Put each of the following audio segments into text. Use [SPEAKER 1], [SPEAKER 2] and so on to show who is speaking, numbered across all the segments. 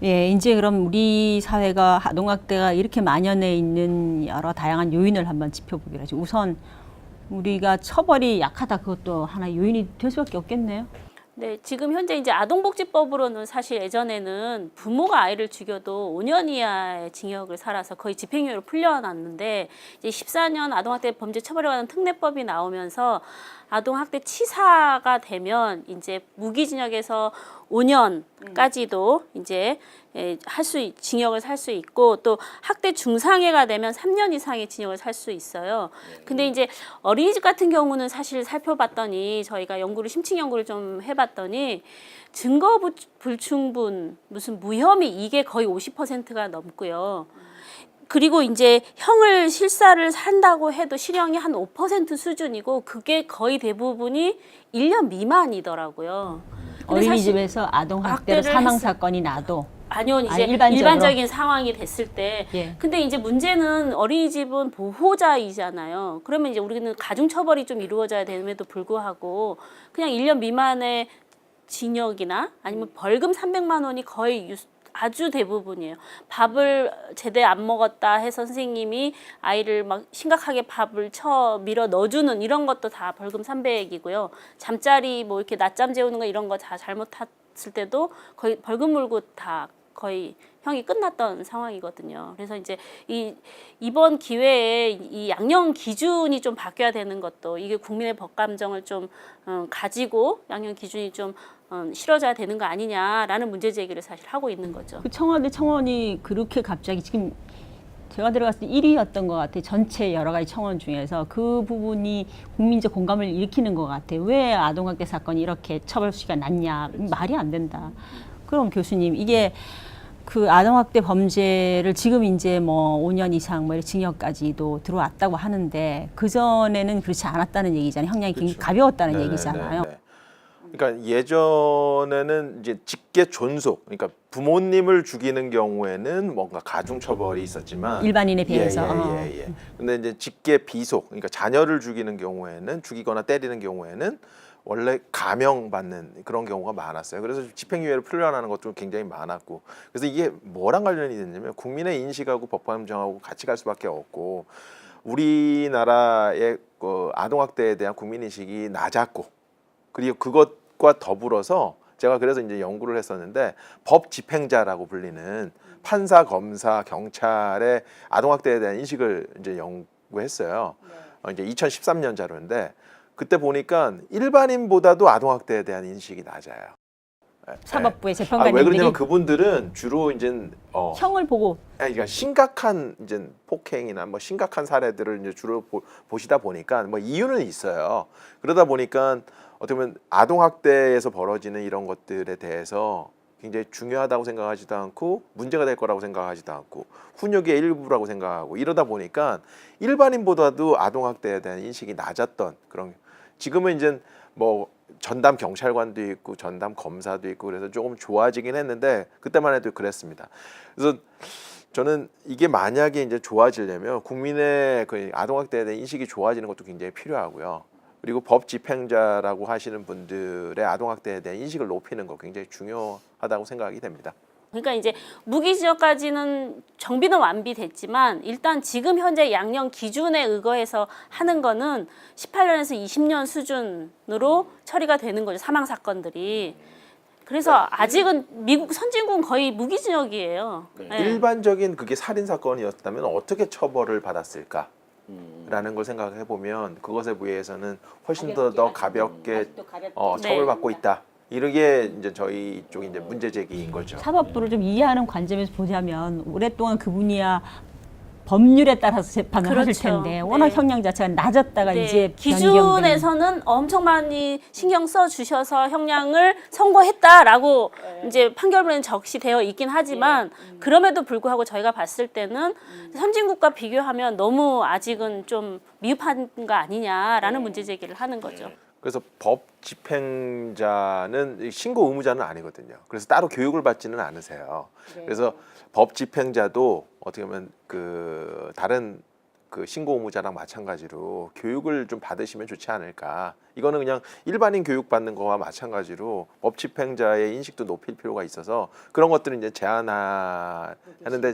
[SPEAKER 1] 예, 이제 그럼 우리 사회가 아동학대가 이렇게 만연해 있는 여러 다양한 요인을 한번 짚어보기로 하죠. 우선 우리가 처벌이 약하다, 그것도 하나 요인이 될 수밖에 없겠네요.
[SPEAKER 2] 네, 지금 현재 이제 아동복지법으로는 사실 예전에는 부모가 아이를 죽여도 5년 이하의 징역을 살아서 거의 집행유예로 풀려났는데, 이제 14년 아동학대 범죄 처벌에 관한 특례법이 나오면서 아동학대 치사가 되면 이제 무기징역에서 5년까지도 이제 징역을 살 수 있고, 또 학대 중상해가 되면 3년 이상의 징역을 살 수 있어요. 근데 이제 어린이집 같은 경우는 사실 살펴봤더니, 저희가 심층 연구를 좀 해봤더니 증거 불충분, 무슨 무혐의, 이게 거의 50%가 넘고요. 그리고 이제 형을 실사를 한다고 해도 실형이 한 5% 수준이고, 그게 거의 대부분이 1년 미만이더라고요.
[SPEAKER 1] 어린이집에서 아동학대로 사망 사건이 나도
[SPEAKER 2] 아니요, 이제
[SPEAKER 1] 일반적으로?
[SPEAKER 2] 일반적인 상황이 됐을 때.
[SPEAKER 1] 예.
[SPEAKER 2] 근데 이제 문제는 어린이집은 보호자이잖아요. 그러면 이제 우리는 가중처벌이 좀 이루어져야 됨에도 불구하고 그냥 1년 미만의 징역이나 아니면 벌금 300만 원이 거의 아주 대부분이에요. 밥을 제대로 안 먹었다 해서 선생님이 아이를 막 심각하게 밥을 밀어 넣어주는 이런 것도 다 벌금 300이고요. 잠자리 뭐 이렇게 낮잠 재우는 거 이런 거 다 잘못했을 때도 거의 벌금 물고 다 거의 형이 끝났던 상황이거든요. 그래서 이제 이번 기회에 이 양형 기준이 좀 바뀌어야 되는 것도, 이게 국민의 법감정을 좀 가지고 양형 기준이 좀 실어져야 되는 거 아니냐라는 문제 제기를 사실 하고 있는 거죠.
[SPEAKER 1] 그 청와대 청원이 그렇게 갑자기 지금 제가 들어갔을 때 1위였던 것 같아요. 전체 여러 가지 청원 중에서 그 부분이 국민적 공감을 일으키는 것 같아요. 왜 아동학대 사건이 이렇게 처벌 수위가 낮냐? 말이 안 된다. 그럼 교수님, 이게 그 아동학대 범죄를 지금 이제 뭐 5년 이상 뭐 징역까지도 들어왔다고 하는데, 그 전에는 그렇지 않았다는 얘기잖아요. 형량이 굉장히 가벼웠다는
[SPEAKER 3] 네네네.
[SPEAKER 1] 얘기잖아요.
[SPEAKER 3] 그러니까 예전에는 이제 직계 존속, 그러니까 부모님을 죽이는 경우에는 뭔가 가중 처벌이 있었지만
[SPEAKER 1] 일반인에 비해서.
[SPEAKER 3] 근데 이제 직계 비속, 그러니까 자녀를 죽이는 경우에는, 죽이거나 때리는 경우에는 원래 감형받는 그런 경우가 많았어요. 그래서 집행유예를 풀려나는 것도 굉장히 많았고, 그래서 이게 뭐랑 관련이 됐냐면 국민의 인식하고 법감정하고 같이 갈 수밖에 없고, 우리나라의 그 아동학대에 대한 국민인식이 낮았고, 그리고 그것과 더불어서 제가 그래서 이제 연구를 했었는데, 법 집행자라고 불리는 판사, 검사, 경찰의 아동학대에 대한 인식을 이제 연구했어요. 이제 2013년 자료인데, 그때 보니까 일반인보다도 아동학대에 대한 인식이 낮아요.
[SPEAKER 1] 사법부의
[SPEAKER 3] 왜
[SPEAKER 1] 재판관님들이
[SPEAKER 3] 그러냐면 그분들은 주로 이제
[SPEAKER 1] 형을 보고,
[SPEAKER 3] 그러니까 심각한 이제 폭행이나 뭐 심각한 사례들을 이제 주로 보시다 보니까 뭐 이유는 있어요. 그러다 보니까 어떻게 보면 아동학대에서 벌어지는 이런 것들에 대해서 굉장히 중요하다고 생각하지도 않고, 문제가 될 거라고 생각하지도 않고, 훈육의 일부라고 생각하고, 이러다 보니까 일반인보다도 아동학대에 대한 인식이 낮았던 그런. 지금은 이제 뭐 전담 경찰관도 있고 전담 검사도 있고 그래서 조금 좋아지긴 했는데, 그때만 해도 그랬습니다. 그래서 저는 이게 만약에 이제 좋아지려면 국민의 그 아동학대에 대한 인식이 좋아지는 것도 굉장히 필요하고요. 그리고 법 집행자라고 하시는 분들의 아동학대에 대한 인식을 높이는 거 굉장히 중요하다고 생각이 됩니다.
[SPEAKER 2] 그러니까 이제 무기징역까지는 정비는 완비됐지만, 일단 지금 현재 양형 기준에 의거해서 하는 거는 18년에서 20년 수준으로 처리가 되는 거죠, 사망 사건들이. 그래서 아직은 미국 선진국은 거의 무기징역이에요. 네.
[SPEAKER 3] 일반적인 그게 살인 사건이었다면 어떻게 처벌을 받았을까? 라는 걸 생각해 보면 그것에 비해서는 훨씬 더 가볍게 처벌받고
[SPEAKER 2] 네.
[SPEAKER 3] 있다. 이게 이제 저희 쪽 이제 문제 제기인 거죠.
[SPEAKER 1] 사법부를 좀 이해하는 관점에서 보자면 오랫동안 그분이야 법률에 따라서 재판을
[SPEAKER 2] 그렇죠.
[SPEAKER 1] 하실 텐데, 워낙
[SPEAKER 2] 네.
[SPEAKER 1] 형량 자체가 낮았다가
[SPEAKER 2] 네,
[SPEAKER 1] 이제
[SPEAKER 2] 기준에서는 엄청 많이 신경 써 주셔서 형량을 선고했다라고 이제 판결문에 적시되어 있긴 하지만, 그럼에도 불구하고 저희가 봤을 때는 선진국과 비교하면 너무 아직은 좀 미흡한 거 아니냐라는 문제 제기를 하는 거죠.
[SPEAKER 3] 그래서 법 집행자는 신고 의무자는 아니거든요. 그래서 따로 교육을 받지는 않으세요. 그래서 법 집행자도 어떻게 보면 그 다른 그 신고 의무자랑 마찬가지로 교육을 좀 받으시면 좋지 않을까, 이거는 그냥 일반인 교육 받는 거와 마찬가지로 법 집행자의 인식도 높일 필요가 있어서 그런 것들은 이제 제안하는데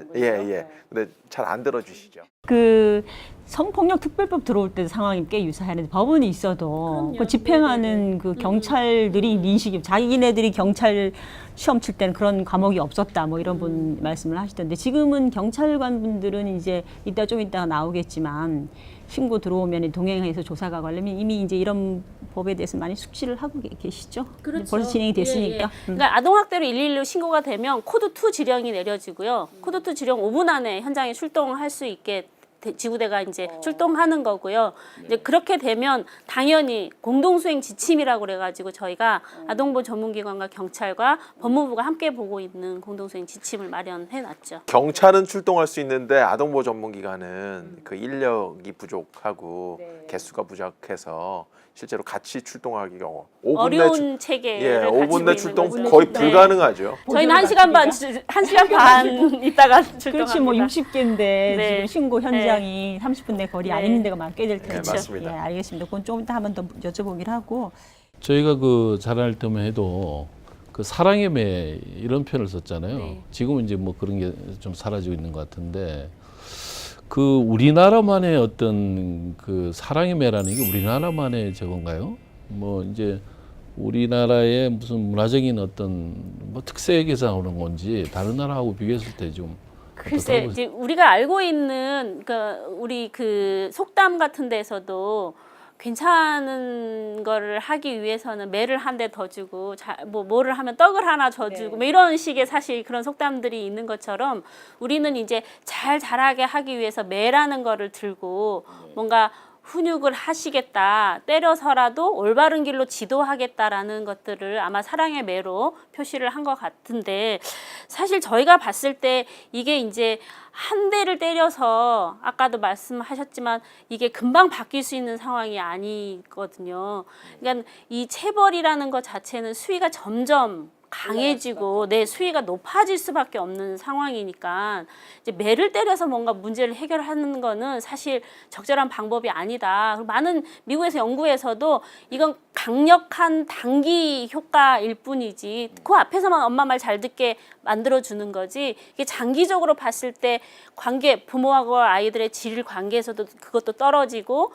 [SPEAKER 3] 근데 잘 안 들어주시죠.
[SPEAKER 1] 그 성폭력 특별법 들어올 때 상황이 꽤 유사한데 법은 있어도 그 집행하는 그 경찰들이 인식이 자기네들이 경찰 시험 칠 때는 그런 과목이 없었다 뭐 이런 분 말씀을 하시던데 지금은 경찰관 분들은 이제 좀 이따가 나오겠지만 신고 들어오면 동행해서 조사가 가려면 이미 이제 이런 법에 대해서 많이 숙지를 하고 계시죠?
[SPEAKER 2] 그렇죠.
[SPEAKER 1] 벌써 진행이 됐으니까.
[SPEAKER 2] 그러니까 아동학대로 112로 신고가 되면 코드 2 지령이 내려지고요. 코드 2 지령 5분 안에 현장에 출동할 수 있게 지구대가 이제 출동하는 거고요. 이제 그렇게 되면 당연히 공동수행 지침이라고 그래가지고 저희가 아동보호 전문기관과 경찰과 법무부가 함께 보고 있는 공동수행 지침을 마련해놨죠.
[SPEAKER 3] 경찰은 출동할 수 있는데 아동보호 전문기관은 그 인력이 부족하고 개수가 부족해서 실제로 같이 출동하기가 5분
[SPEAKER 2] 어려운 체계를
[SPEAKER 3] 5분 내
[SPEAKER 2] 가지고
[SPEAKER 3] 출동
[SPEAKER 2] 있는 거죠.
[SPEAKER 3] 거의
[SPEAKER 2] 네.
[SPEAKER 3] 불가능하죠.
[SPEAKER 2] 저희는 1시간 반 있다가 출동합니다.
[SPEAKER 1] 그렇지 뭐 60개인데
[SPEAKER 2] 네.
[SPEAKER 1] 지금 신고 현장이 30분 내 거리
[SPEAKER 2] 네.
[SPEAKER 1] 아닌 데가 많게 될 텐데.
[SPEAKER 3] 네, 맞습니다.
[SPEAKER 1] 예, 알겠습니다. 그건 좀 이따 한 번 더 여쭤보기로 하고.
[SPEAKER 4] 저희가 그 자라날 때만 해도 그 사랑의 매 이런 표현을 썼잖아요.
[SPEAKER 2] 네.
[SPEAKER 4] 지금은 이제 뭐 그런 게 좀 사라지고 있는 것 같은데 그 우리나라만의 어떤 그 사랑의 매라는 게 우리나라만의 저건가요? 뭐 이제 우리나라의 무슨 문화적인 어떤 뭐 특색에서 나오는 건지 다른 나라하고 비교했을 때 좀
[SPEAKER 2] 글쎄 이제 우리가 알고 있는 우리 그 속담 같은 데서도 괜찮은 거를 하기 위해서는 매를 한 대 더 주고 뭐를 하면 떡을 하나 더 주고 뭐 이런 식의 사실 그런 속담들이 있는 것처럼 우리는 이제 잘 자라게 하기 위해서 매라는 거를 들고 뭔가 훈육을 하시겠다, 때려서라도 올바른 길로 지도하겠다라는 것들을 아마 사랑의 매로 표시를 한 것 같은데 사실 저희가 봤을 때 이게 이제 한 대를 때려서 아까도 말씀하셨지만 이게 금방 바뀔 수 있는 상황이 아니거든요. 그러니까 이 체벌이라는 것 자체는 수위가 점점 강해지고 내 수위가 높아질 수밖에 없는 상황이니까 이제 매를 때려서 뭔가 문제를 해결하는 거는 사실 적절한 방법이 아니다. 많은 미국에서 연구에서도 이건 강력한 단기 효과일 뿐이지 그 앞에서만 엄마 말 잘 듣게 만들어주는 거지 이게 장기적으로 봤을 때 관계 부모하고 아이들의 질 관계에서도 그것도 떨어지고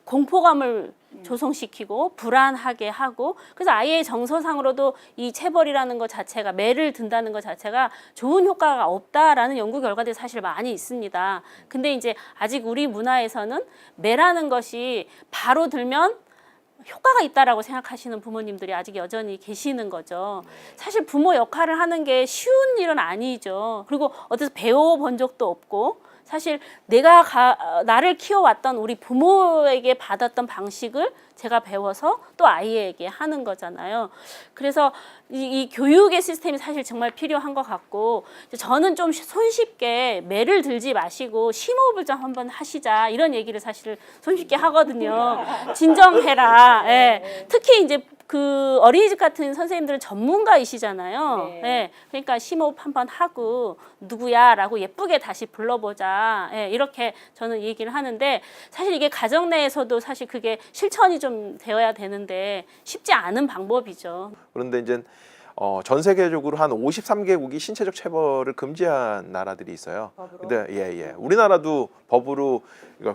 [SPEAKER 2] 공포감을 조성시키고 불안하게 하고 그래서 아이의 정서상으로도 이 체벌이라는 것 자체가 매를 든다는 것 자체가 좋은 효과가 없다라는 연구 결과들이 사실 많이 있습니다. 근데 이제 아직 우리 문화에서는 매라는 것이 바로 들면 효과가 있다라고 생각하시는 부모님들이 아직 여전히 계시는 거죠. 사실 부모 역할을 하는 게 쉬운 일은 아니죠. 그리고 어디서 배워본 적도 없고 사실 내가 나를 키워왔던 우리 부모에게 받았던 방식을 제가 배워서 또 아이에게 하는 거잖아요. 그래서 이 교육의 시스템이 사실 정말 필요한 것 같고 저는 좀 손쉽게 매를 들지 마시고 심호흡을 좀 한번 하시자 이런 얘기를 사실 손쉽게 하거든요. 진정해라. 예. 특히 이제 그 어린이집 같은 선생님들은 전문가이시잖아요.
[SPEAKER 1] 네.
[SPEAKER 2] 예. 그러니까 심호흡 한번 하고 누구야라고 예쁘게 다시 불러보자. 예. 이렇게 저는 얘기를 하는데 사실 이게 가정 내에서도 사실 그게 실천이 좀 되어야 되는데 쉽지 않은 방법이죠.
[SPEAKER 3] 그런데 이제 전 세계적으로 한 53개국이 신체적 체벌을 금지한 나라들이 있어요. 근데 우리나라도 법으로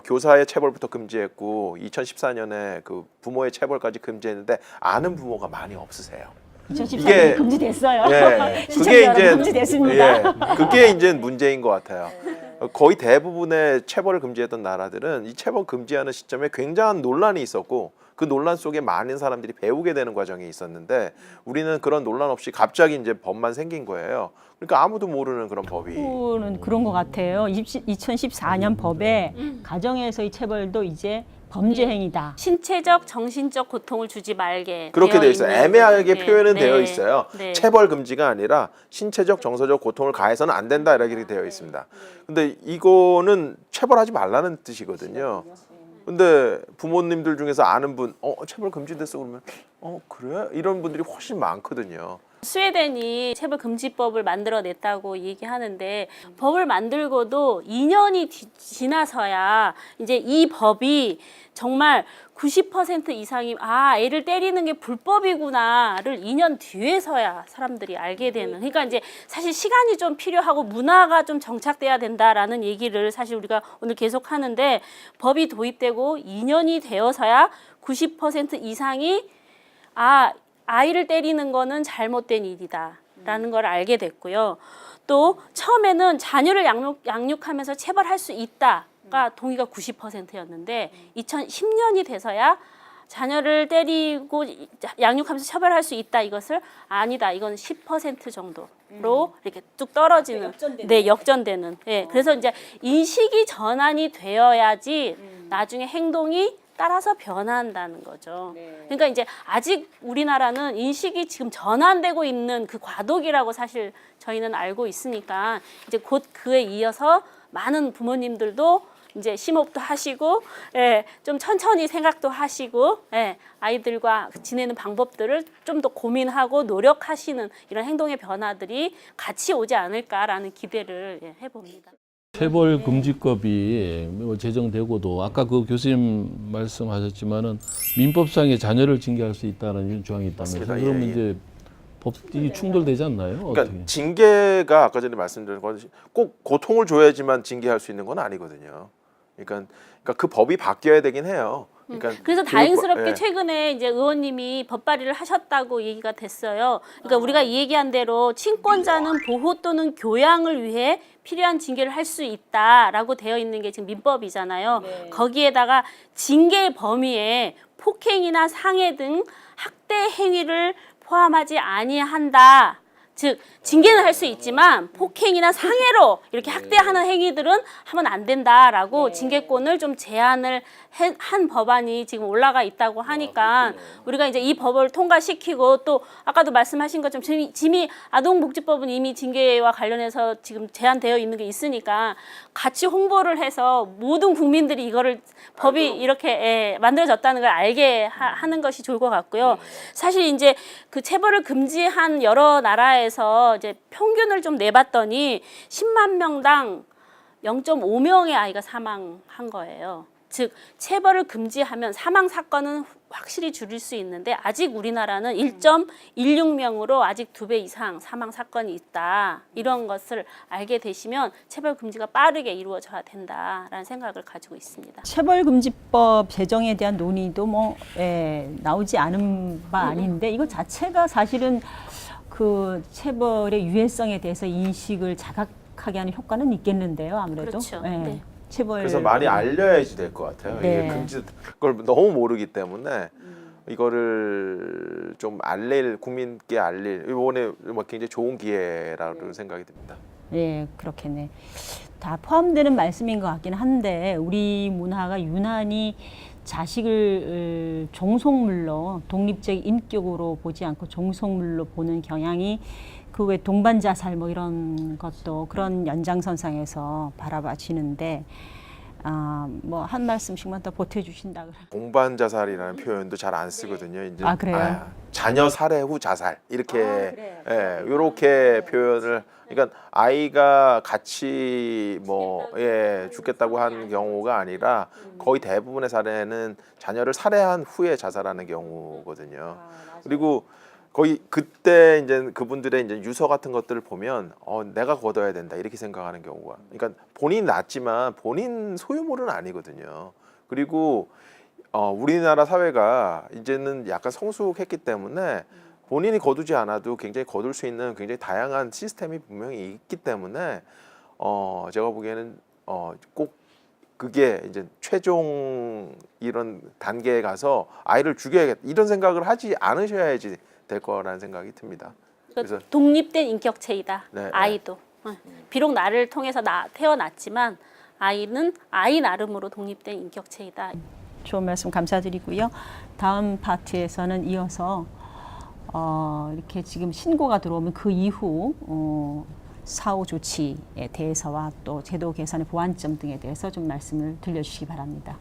[SPEAKER 3] 교사의 체벌부터 금지했고 2014년에 그 부모의 체벌까지 금지했는데 아는 부모가 많이 없으세요.
[SPEAKER 1] 2014년에 금지됐어요.
[SPEAKER 3] 예,
[SPEAKER 1] 그게 이제 금지됐습니다.
[SPEAKER 3] 예, 그게 이제 문제인 것 같아요. 거의 대부분의 체벌을 금지했던 나라들은 이 체벌 금지하는 시점에 굉장한 논란이 있었고 그 논란 속에 많은 사람들이 배우게 되는 과정이 있었는데 우리는 그런 논란 없이 갑자기 이제 법만 생긴 거예요. 그러니까 아무도 모르는 그런 법이.
[SPEAKER 1] 는 그런 것 같아요. 2014년 법에 가정에서의 체벌도 이제 범죄 행위다.
[SPEAKER 2] 신체적, 정신적 고통을 주지 말게
[SPEAKER 3] 그렇게 되어 있어요.
[SPEAKER 2] 있는
[SPEAKER 3] 애매하게
[SPEAKER 2] 네,
[SPEAKER 3] 표현은
[SPEAKER 2] 네,
[SPEAKER 3] 되어 있어요.
[SPEAKER 2] 네.
[SPEAKER 3] 체벌 금지가 아니라 신체적, 정서적 고통을 가해서는 안 된다 이렇게 되어 있습니다. 근데 이거는 체벌하지 말라는 뜻이거든요. 근데 부모님들 중에서 아는 분, 체벌 금지됐어 그러면, 그래? 이런 분들이 훨씬 많거든요.
[SPEAKER 2] 스웨덴이 체벌금지법을 만들어냈다고 얘기하는데 법을 만들고도 2년이 지나서야 이제 이 법이 정말 90% 이상이 애를 때리는 게 불법이구나를 2년 뒤에서야 사람들이 알게 되는. 그러니까 이제 사실 시간이 좀 필요하고 문화가 좀 정착돼야 된다라는 얘기를 사실 우리가 오늘 계속 하는데 법이 도입되고 2년이 되어서야 90% 이상이 아이를 때리는 거는 잘못된 일이다라는 걸 알게 됐고요. 또 처음에는 자녀를 양육하면서 체벌할 수 있다가 동의가 90%였는데 2010년이 돼서야 자녀를 때리고 양육하면서 처벌할 수 있다 이것을 아니다. 이건 10% 정도로 이렇게 뚝 떨어지는 역전되는. 네, 그래서 이제 인식이 전환이 되어야지 나중에 행동이 따라서 변한다는 거죠. 그러니까 이제 아직 우리나라는 인식이 지금 전환되고 있는 그 과도기라고 사실 저희는 알고 있으니까 이제 곧 그에 이어서 많은 부모님들도 이제 심호흡도 하시고, 좀 천천히 생각도 하시고, 아이들과 지내는 방법들을 좀 더 고민하고 노력하시는 이런 행동의 변화들이 같이 오지 않을까라는 기대를 해봅니다.
[SPEAKER 4] 체벌금지법이 제정되고도 아까 그 교수님 말씀하셨지만은 민법상의 자녀를 징계할 수 있다는 조항이 있다면서
[SPEAKER 3] 맞습니다.
[SPEAKER 4] 그러면
[SPEAKER 3] 예, 예.
[SPEAKER 4] 이제 법이 충돌되지 않나요?
[SPEAKER 3] 그러니까
[SPEAKER 4] 어떻게?
[SPEAKER 3] 징계가 아까 전에 말씀드린 건 꼭 고통을 줘야지만 징계할 수 있는 건 아니거든요. 그러니까 그 법이 바뀌어야 되긴 해요. 그러니까
[SPEAKER 2] 그래서 다행스럽게
[SPEAKER 3] 예.
[SPEAKER 2] 최근에 이제 의원님이 법 발의를 하셨다고 얘기가 됐어요. 그러니까 우리가 이 얘기한 대로 친권자는 보호 또는 교양을 위해 필요한 징계를 할 수 있다라고 되어 있는 게 지금 민법이잖아요. 거기에다가 징계 범위에 폭행이나 상해 등 학대 행위를 포함하지 아니한다. 즉 징계는 할 수 있지만 폭행이나 상해로 이렇게 학대하는 행위들은 하면 안 된다라고 징계권을 좀 제한을 한 법안이 지금 올라가 있다고 하니까 우리가 이제 이 법을 통과시키고 또 아까도 말씀하신 것처럼 이미 아동복지법은 이미 징계와 관련해서 지금 제한되어 있는 게 있으니까 같이 홍보를 해서 모든 국민들이 이거를 법이 이렇게 만들어졌다는 걸 알게 하는 것이 좋을 것 같고요. 사실 이제 그 체벌을 금지한 여러 나라에서 이제 평균을 좀 내봤더니 10만 명당 0.5명의 아이가 사망한 거예요. 즉 체벌을 금지하면 사망 사건은 확실히 줄일 수 있는데 아직 우리나라는 1.16명으로 아직 2배 이상 사망 사건이 있다. 이런 것을 알게 되시면 체벌 금지가 빠르게 이루어져야 된다라는 생각을 가지고 있습니다.
[SPEAKER 1] 체벌금지법 제정에 대한 논의도 나오지 않은 바 아닌데 이거 자체가 사실은 그 체벌의 유해성에 대해서 인식을 자각하게 하는 효과는 있겠는데요. 아무래도.
[SPEAKER 2] 그렇죠.
[SPEAKER 1] 네. 체벌.
[SPEAKER 3] 그래서 많이 알려야지 될 것 같아요.
[SPEAKER 1] 네.
[SPEAKER 3] 이게 금지 걸 너무 모르기 때문에 이거를 좀 국민께 알릴 이번에 굉장히 좋은 기회라고 생각이 듭니다.
[SPEAKER 1] 예, 그렇겠네. 다 포함되는 말씀인 것 같긴 한데 우리 문화가 유난히 자식을 종속물로 독립적 인격으로 보지 않고 종속물로 보는 경향이 그 외 동반 자살 뭐 이런 것도 그런 연장선상에서 바라봐지는데 뭐 한 말씀씩만 더 보태주신다.
[SPEAKER 3] 동반 자살이라는 표현도 잘 안 쓰거든요. 이제
[SPEAKER 1] 그래요?
[SPEAKER 3] 자녀 살해 후 자살 이렇게
[SPEAKER 1] 그래요?
[SPEAKER 3] 이렇게 표현을 그러니까 아이가 같이 죽겠다고 하는 경우가 아니라 거의 대부분의 사례는 자녀를 살해한 후에 자살하는 경우거든요. 그리고 거의 그때 이제 그분들의 이제 유서 같은 것들을 보면 내가 거둬야 된다 이렇게 생각하는 경우가 그러니까 본인이 낳았지만 본인 소유물은 아니거든요. 그리고 우리나라 사회가 이제는 약간 성숙했기 때문에 본인이 거두지 않아도 굉장히 거둘 수 있는 굉장히 다양한 시스템이 분명히 있기 때문에 제가 보기에는 꼭 그게 이제 최종 이런 단계에 가서 아이를 죽여야겠다 이런 생각을 하지 않으셔야지 될 거라는 생각이 듭니다.
[SPEAKER 2] 그래서 독립된 인격체이다.
[SPEAKER 3] 네,
[SPEAKER 2] 아이도. 비록 나를 통해서 태어났지만 아이는 아이 나름으로 독립된 인격체이다.
[SPEAKER 1] 좋은 말씀 감사드리고요. 다음 파트에서는 이어서 이렇게 지금 신고가 들어오면 그 이후 사후 조치에 대해서와 또 제도 개선의 보완점 등에 대해서 좀 말씀을 들려주시기 바랍니다.